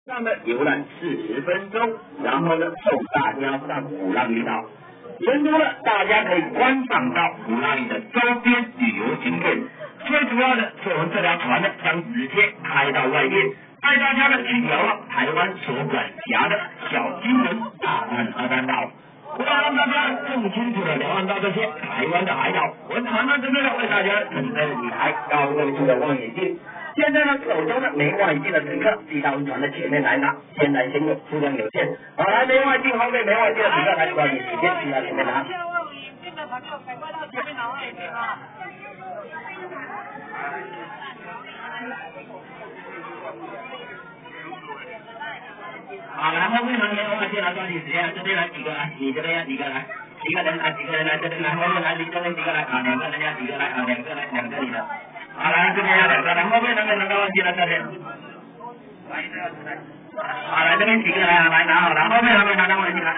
那么游览40分钟，然后呢送大家上鼓浪屿岛。沿途呢，大家可以观赏到鼓浪屿的周边旅游景点。最主要的是我们这条船呢将直接开到外面，带大家呢去遥望台湾所管辖的小金门、大潭和丹岛。为了让大家更清楚的瞭望到这些台湾的海岛，我们船长这边呢为大家准备了几台高度数的望远镜。现在呢，手中的没外镜的乘客，骑到我们船的前面来拿，先来先用，数量有限。好，来没外镜后面没外镜的乘客来抓紧时间骑到前面拿。好，来后面没有外镜来抓紧时间，这边来几个来，你这边几个来，几个人来，几个人来，这边来，后面来，你这边几个来啊，2个人家几个来啊，2个来，2个你的。好，来这边要2个，来后面那边忘记了这边。好，来这边几个来啊，来拿好了，后面拿到忘记了。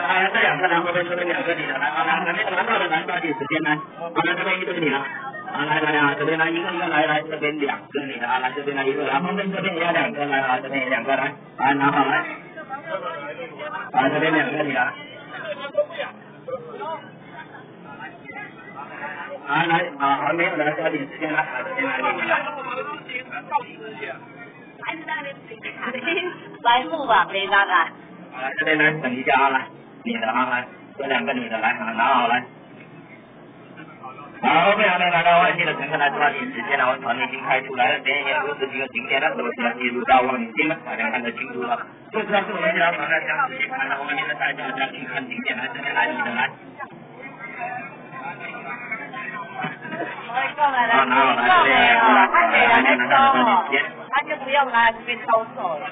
好，来这2个来，后面这边2个你的，来啊，来还没有拿到的来抓紧时间来。好，来这边一个你了。好，来啊，这边来一个来，这边2个你的啊，来这边来1个，来后面这边也要2个来啊，这边也2个来，来拿好来。好，这边2个你的。来还没有来，抓紧时间来，这边来你的。来付吧，没拿来。好，来这边来等一下啊，来你的啊，来这2个你的来，拿好来。好，后面还没拿到外镜的乘客来抓紧时间了，我们船已经开出来了，前面有50几个景点了，都是要记录到望远镜了，大家看得清楚了。这次是我们这条船呢将直接开到外面的带大家去看景点，来这边来你的来。拿好来，这边他给人来收，他就不用来这边兜售了。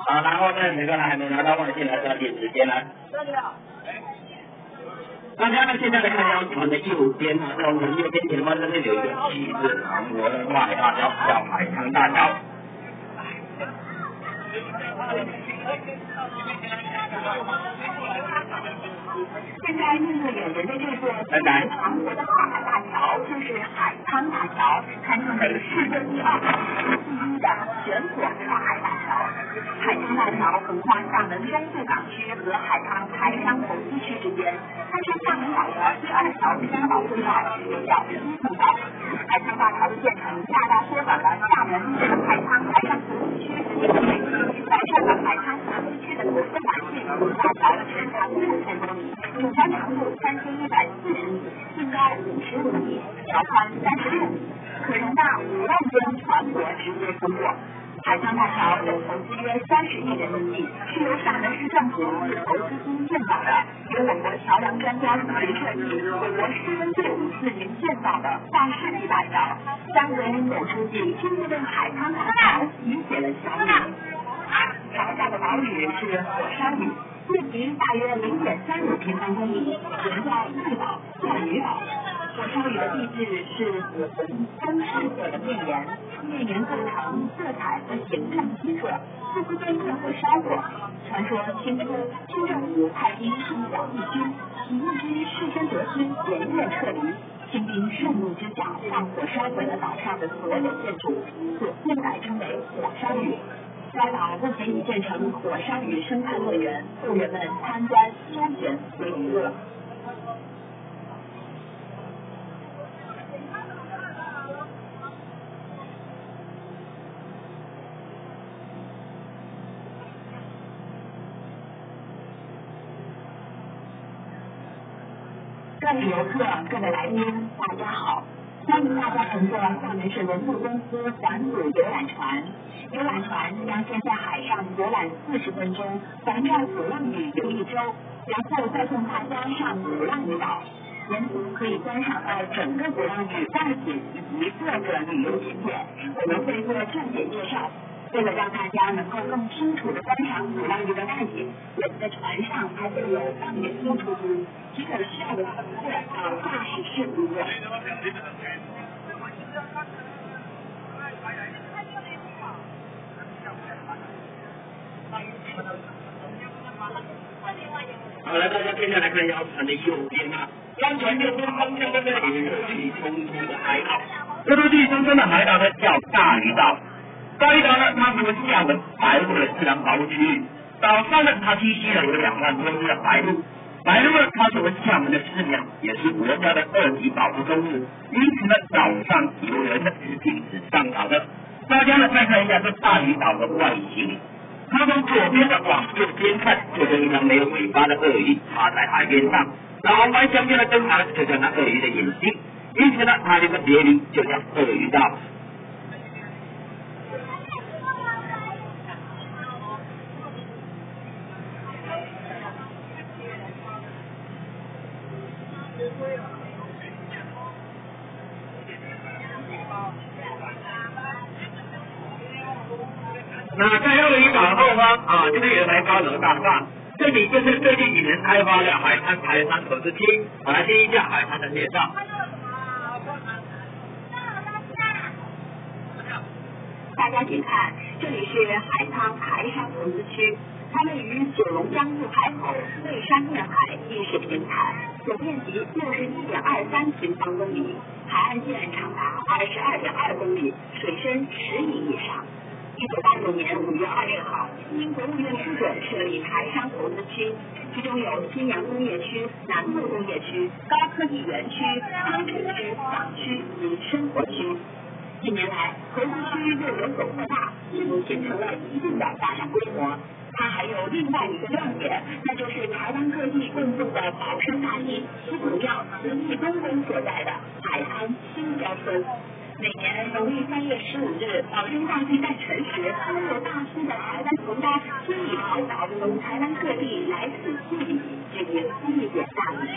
好，然后呢，哪个还没拿到望远镜来抓紧时间来。大家呢现在来看到船的右边啊，在我们右边前方这边有一个旗子长国的外大桥，叫海棠大桥。现在映入眼帘的这座长国的跨海大桥，就是海棠大桥，堪称为世界第2和第1的全国跨海大桥。海棠大桥横跨厦门中部港区和海棠台商投资区之间，它是厦门岛的第2条先导隧道，较第1更高。海棠大桥的建成，大大缩短了厦门和海棠台商投资区之间的距离，改善了海棠投资区的投资环境。大桥全长6000多米，整条长度3140米，净高55米，桥宽36米，可容纳5万吨船舶直接通过。海棠大桥总投资约30亿人民币，是由厦门市政府以投资金建造的，由我国桥梁专家自行设计，我国施工队伍自行建造的跨世纪大桥。江泽民总书记亲自为海棠大桥题写了桥名。桥下的岛屿是火烧屿，面积大约0.35平方公里，人叫绿岛、叫鱼岛。火烧屿的地质是紫红棕赤色的面岩，面岩构成、色彩和形状奇特，似乎经常会烧过。传说清初清政府派兵冲剿义军，起义军事先得知，连夜撤离。清兵顺路之下，放火烧毁了岛上的所有建筑，所现改称为火烧屿。该岛目前已建成火烧屿生态乐园，供人们参观、休闲为娱乐。各位游客、各位来宾，大家好！欢迎大家乘坐厦门市轮渡公司环组游览船。游览船将先在海上游览40分钟，环绕鼓浪屿游1周，然后再送大家上鼓浪屿岛。沿途可以观赏到整个鼓浪屿外景以及各个旅游景点，我们会做重点介绍。为了让大家能够更清楚地观赏鼓浪屿的外景，我们的船上还会有望远镜出租，只有需要的乘客到驾驶室服务。好了，大家接下来看谣传的右边啊，谣传右边方向那边有一个气冲冲的海岛，这个气冲冲的海岛呢叫大屿岛。大屿岛呢，它是厦门白鹭的自然保护区域，岛上呢它栖息了有2万多只的白鹭。白鹭呢，它作为厦门的市鸟，也是国家的2级保护动物，因此呢，岛上游人呢是禁止上岛的。大家呢再看一下这大屿岛的外形，它从左边的往右边看，就像一条没有尾巴的鳄鱼趴在海边上，然后弯向边的灯塔就像那鳄鱼的眼睛，因此呢，它这个别名就叫鳄鱼岛。那在鳄鱼岛后方啊，这边有台高楼大厦，这里就是最近几年开发的海滩排山投资区。我来听一下海滩的介绍。大家请看，这里是海滩排山投资区，它位于九龙江入海口内山面海地势平台，总面积61.23平方公里，海岸线长达22.2公里，水深10米以上。1989年5月20号，经国务院批准设立台山投资区，其中有新阳工业区、南部工业区、高科技园区、康城区、港区及生活区。近年来，投资区又有所扩大，已经形成了一定的发展规模。它还有另外一个亮点，那就是台湾各地供奉的保生大帝西祖庙慈济东宫所在的海滩新郊村。每年农历3月15日，保生大帝诞辰时，有大批的台湾同胞亲以宝岛从台湾各地来此祭礼，举行祭典大礼。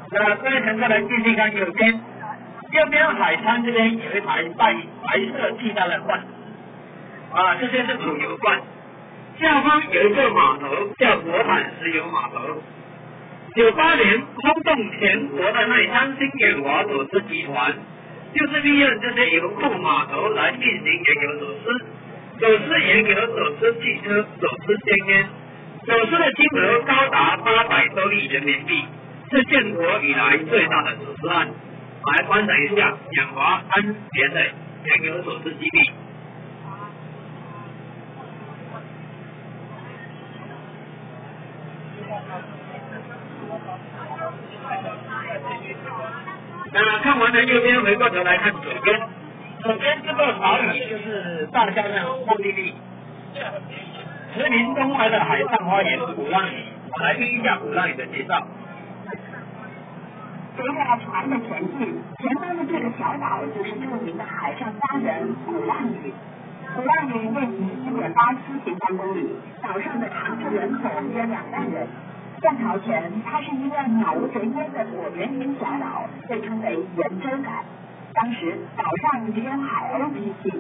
那各位乘客来继续看右边，右边海滩这边有一台白色巨大的罐，这些是主油罐，下方有一个码头叫国产石油码头。98年轰动全国的内山新远华走私集团，就是利用这些油库码头来进行原油走私，走私原油、走私汽车、走私香烟，走私的金额高达800多亿人民币。是建国以来最大的走私案。来观赏一下远华3年的原油走私基地。那看完了右边，回过头来看左边。左边这个岛屿就是大家的目的地，驰名中外的海上花园鼓浪屿。我来听一下鼓浪屿的介绍。随着船的前进，前方的这个小岛就是著名的海上佳人鼓浪屿。鼓浪屿面积1.87平方公里，岛上的常住人口约2万人。战朝前，它是一个鸟无人烟的椭圆形小岛，被称为圆洲港。当时岛上只有海鸥栖息。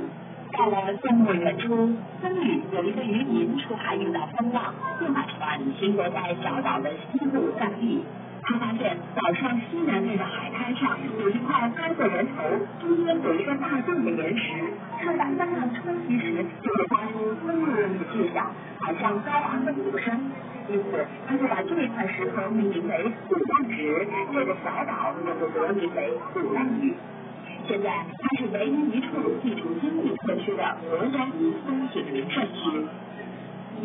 到了宋末元初，僧侣有一个渔民出海遇到风浪，便把船停泊在小岛的西部暂避。他发现岛上西南面的海滩上有一块高过人头，中间有一个大洞的岩石，受到风浪冲击时就会发出轰隆隆的巨响，好像高昂的鼓声。因此，他就把这块石头命名为鼓浪石，这个小岛也就得名为鼓浪屿。现在，它是唯一一处地处经济特区的国家级风景名胜区。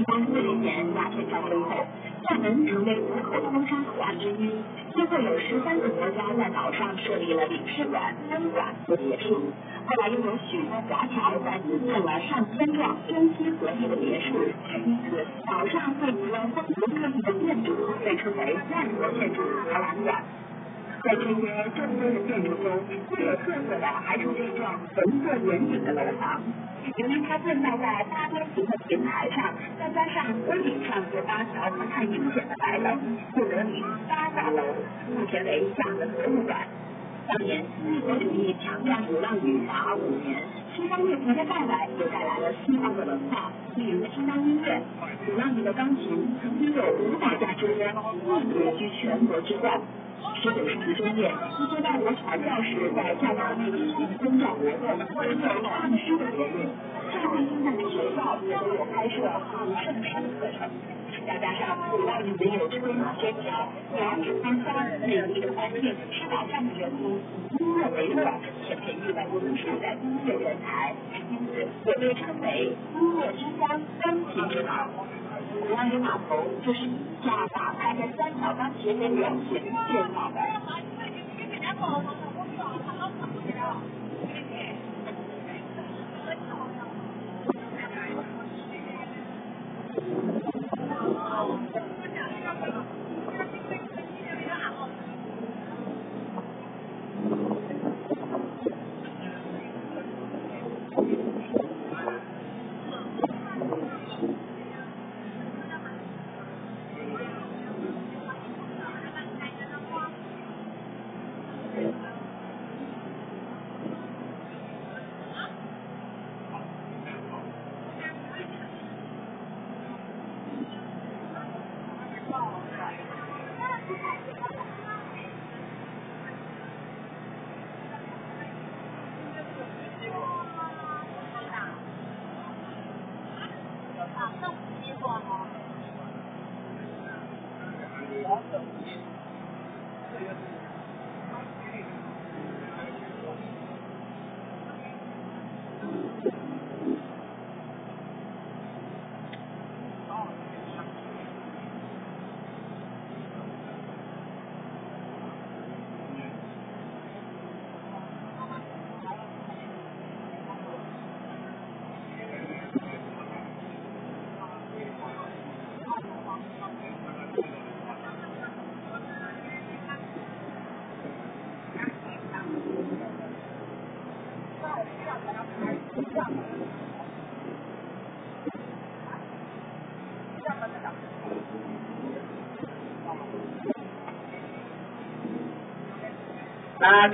1840年鸦片战争后，厦门成为国口通商口岸之一，先后有13个国家在岛上设立了领事馆、宾馆和别墅，后来又有许多华侨在此建了上千幢中西合璧的别墅，因此岛上汇集了风格各异的建筑，被称为万国建筑博览馆。在这些众多的建筑中，最有特色的还是这幢红色圆顶的楼房。由于它建造在八边形的平台上，再加上屋顶上有8条不太明显的白楼，故得名八大楼，目前为厦门博物馆。当年帝国主义强占鼓浪屿达5年，西方乐团的到来又带来了西方的文化，例如西方音乐。鼓浪屿的钢琴曾经有500架之多，一别居全国之冠。19世纪中叶，一些外国传教士在教堂内举行宗教活动，或者有唱诗的节日。厦门现在的学校也都有开设唱圣诗课程。再加上鼓浪屿没有吹马喧嚣、鸟语欢欢、美丽的环境，使岛上的人民以音乐为乐，且培育了无数的音乐人才，因此也被称为音乐之乡、钢琴之岛。鼓浪屿码头就是以下打开的3条钢琴为原型建造的。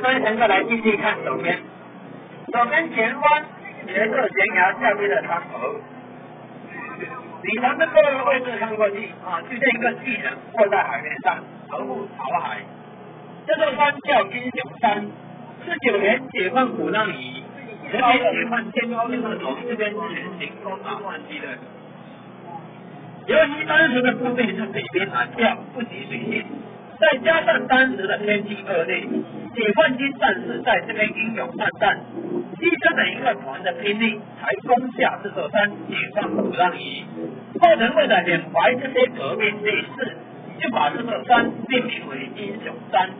各位乘客来继续看左边前方斜侧悬崖下面的窗口，你从这个位置看过去就像一个巨人卧在海面上，头部朝海。这座山叫英雄山，19年解放鼓浪屿，人民解放天空就是从这边前行攻打换机的。由于当时的部队是北边南调，不及水性，再加上当时的天气恶劣，解放军战士在这边英勇善战，牺牲了一个团的兵力，才攻下这座山，解放鼓浪屿。后人为了缅怀这些革命烈士，就把这座山命名为英雄山。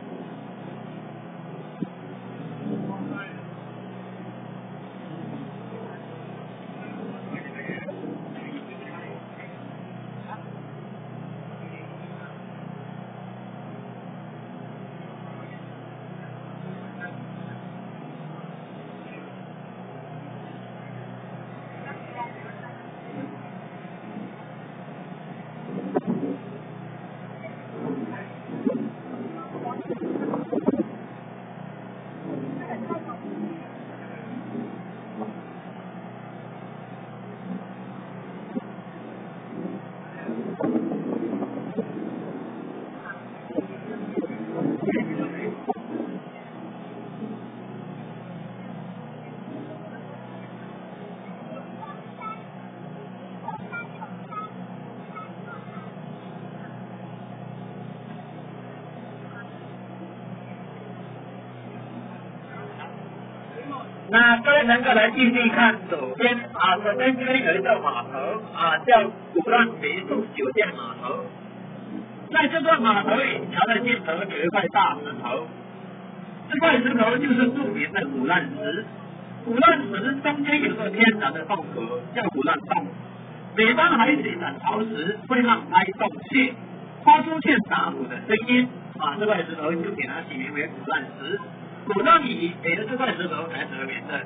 那各位能够来继续看左边首先这边有一个码头叫鼓浪别墅酒店码头。在这段码头里，桥的尽头有一块大石头，这块石头就是著名的鼓浪石。鼓浪石中间有个天然的洞口，叫鼓浪洞。每当海水涨潮时，会让该洞泄，发出欠打鼓的声音。这块石头就给它起名为鼓浪石。鼓浪屿也由这块石头来得名的。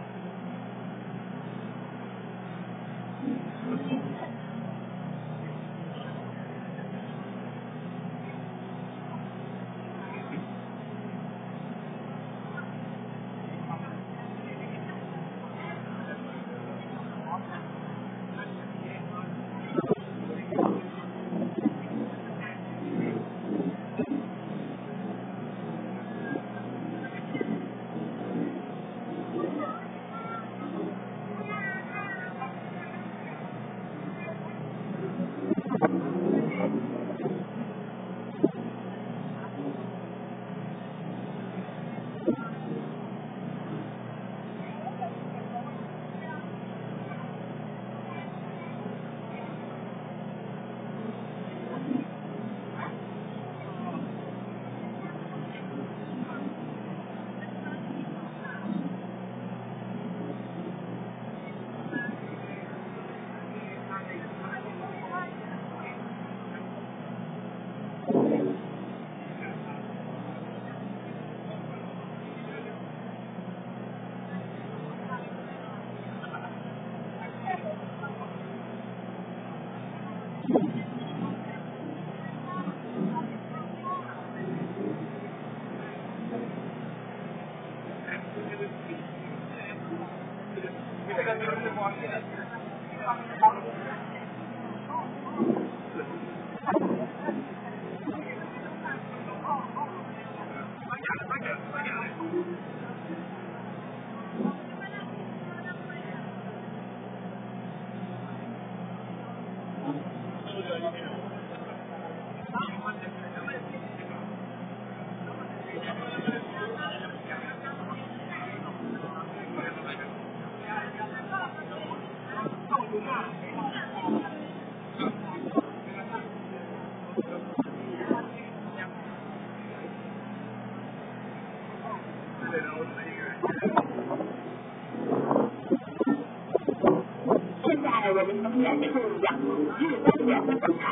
现在我们从远处仰望日光岩的风采，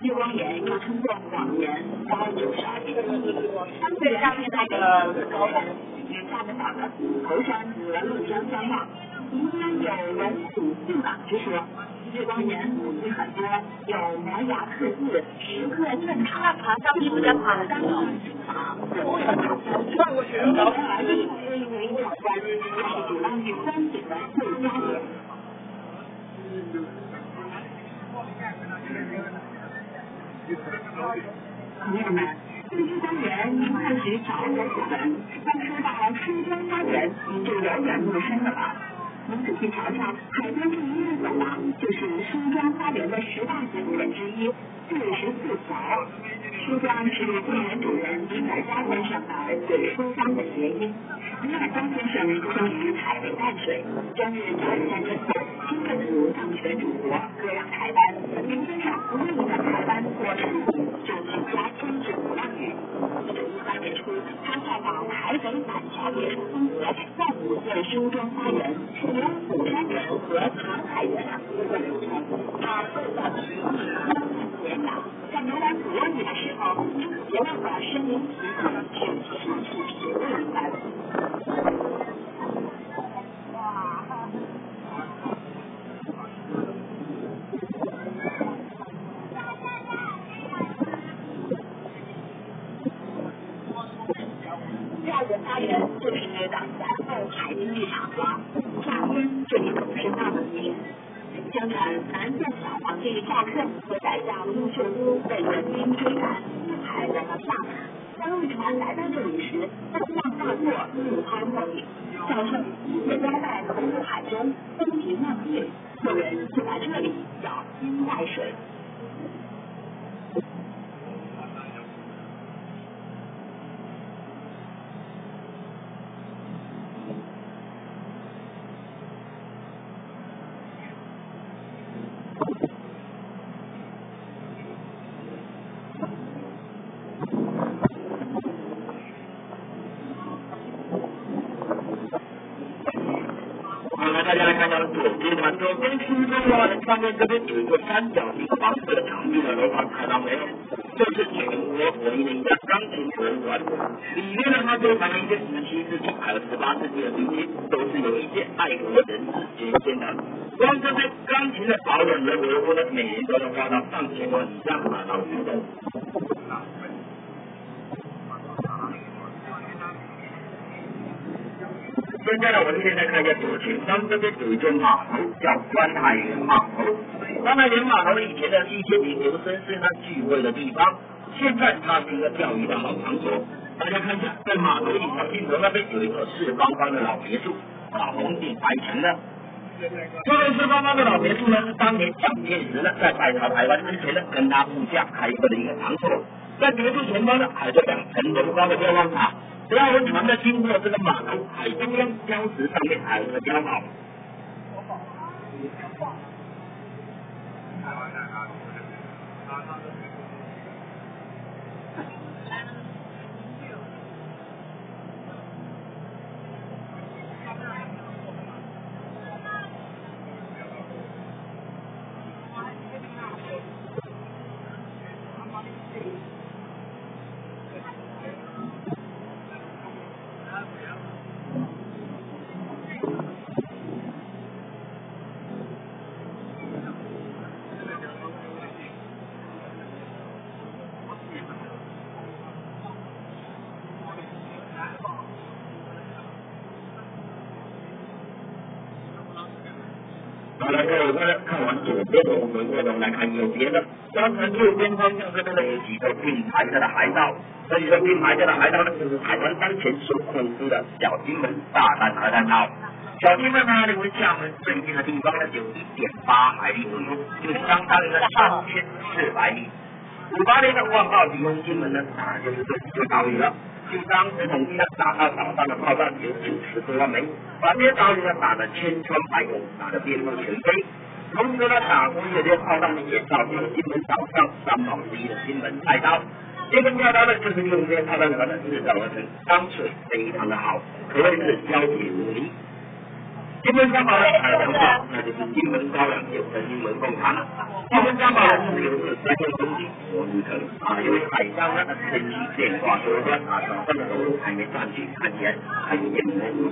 日光岩又称作广岩，高90二米，相对上面那个高山也看得到的，头山和陆江相望，民间有龙虎并港之说。日光岩古迹很多，有摩崖刻字、石刻镇塔、爬上树的爬山塔、火车塔山，因人而异，微微壮观，是鼓浪屿风景的最佳点。朋友们，这日光岩您或许找过我们，但说到书中花园，您就有点陌生了吧？您仔细瞧瞧，海边这一路走廊就是书庄花园的10大景点之一，44桥。书庄是公园主人尼尔加先生的儿子书庄的谐音。尼尔加先生生于台北淡水，中日朝鲜战争后，清政府丧权辱国，割让台湾。林先生不愿意在台湾过生活，就举家迁至鼓浪屿。1918年初，他效仿台北板桥别墅风格，在古建书庄花园，由鼓山人和长海人互动组成。他构造的年长，在游览鼓浪屿的时候，别忘了身临其境去细细品味一番。第二个花园就是港南后海滨浴场了，夏天这里总是那么热。相传南宋小皇帝夏克和宰相陆秀夫被元军追赶，渡海来到厦门。当陆船来到这里时，风浪大作，怒涛莫顶。孝圣一切交代投入海中，风平浪静，后人就把这里叫金带水。好，来大家来看到左边嘛，左边新中华的上面这边有一个三角形黄色的墙壁的楼房，看到没有？这是全国唯一的一家钢琴博物馆，里面呢它收藏了一些17世纪还有18世纪的礼品，都是由一些爱国人士捐献的。光这些钢琴的保养和维护呢，每年都要花到上千万以上啊，老实说。现在呢，我们现在看一下左前方这边有一座码头，叫观海园码头。观海园码头以前呢是一些名流绅士呢聚会的地方，现在它是一个钓鱼的好场所。大家看一下，在码头里小尽头那边有一个四方方的老别墅，红顶白墙的。这位四方方的老别墅呢，是当年蒋介石呢在拜访台湾之前呢，跟他部下开设的一个场所。在别墅前方呢，还有2层楼高的瞭望塔。只要轮船的经过这个码头，海中央礁石上面还有个碉堡。好了，各位看完左边的，我们回头来看右边的。当然，右边方向这边呢有几个并排着的海盗，这几个并排着的海盗呢，就是台湾当前所控制的小金门大弹核弹头。小金门呢，离厦门最近的地方呢，有1.8海里左右，就相当于3400里。58年的万炮提供金门呢，当然就是这个岛屿了。就当时统计呢，打到岛上的炮弹有90多万枚，把这些岛屿呢打得千疮百孔，打得面目全非。同时呢，打过这些炮弹呢，也造成了金门岛上3宝之一的金门菜刀。这根菜刀呢，就是用这些炮弹壳呢制造而成，钢水非常的好，可谓是胶铁如泥。金门3宝呢，还有2宝，那就是金门高粱酒和金门贡糖。金门3宝呢，自由是3件东西所组成啊，因为海上呢天气变化多端啊，岛上的收入还没上去，看起来还有点模糊。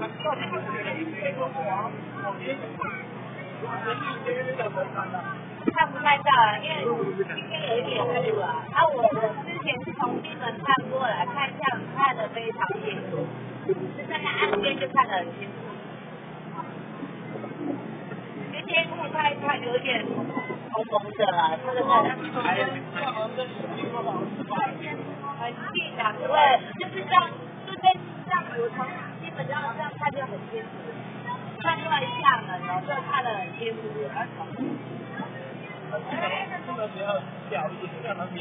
看不太到，因为今天有一点雾啊。我之前是从金门看过来，看得非常清楚，就站在岸边就看得很清楚。天雾它有点蒙蒙的了，这个很近啊，对，就是这样，就在这样，我从基本上这样看就很清楚，看出来厦门哦，这看得很清楚。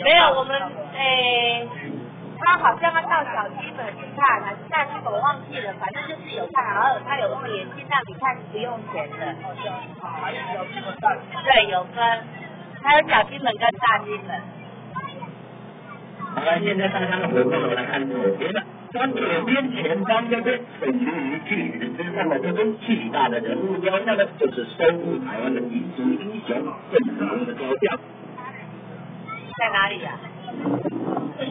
没有，我们他好像要到小金门去看，还是下去我忘记了，反正就是有看，然后他有点进让你看不用钱的。对，有分，还有小金门跟大金门。好了，现在大家回过头来看左边的，当左边前方这边矗立于巨石之上的这尊巨大的人物雕像呢，就是收复台湾的民族英雄郑成功的雕像。在哪里呀？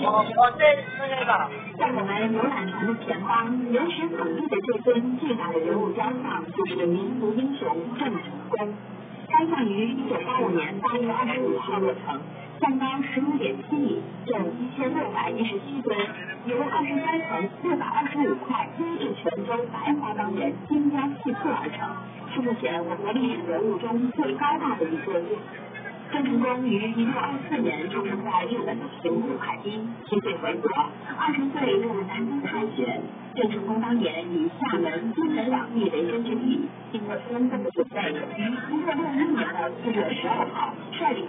我在那个。在我们游览船的前方，原始矗立的这尊巨大的人物雕像，就是民族英雄郑成功。该像于1985年8月25号落成，站高15.7米，重1617吨，由23层625块优质泉州白花岗岩精雕细刻而成，是目前我国历史文物中最高大的一座玉。郑成功于1624年出生在日本的平谷海滨，7岁回国，20岁入南京太学。郑成功当年以厦门、金门两地为根据地，经过中共的准备，于1661年的4月12号率领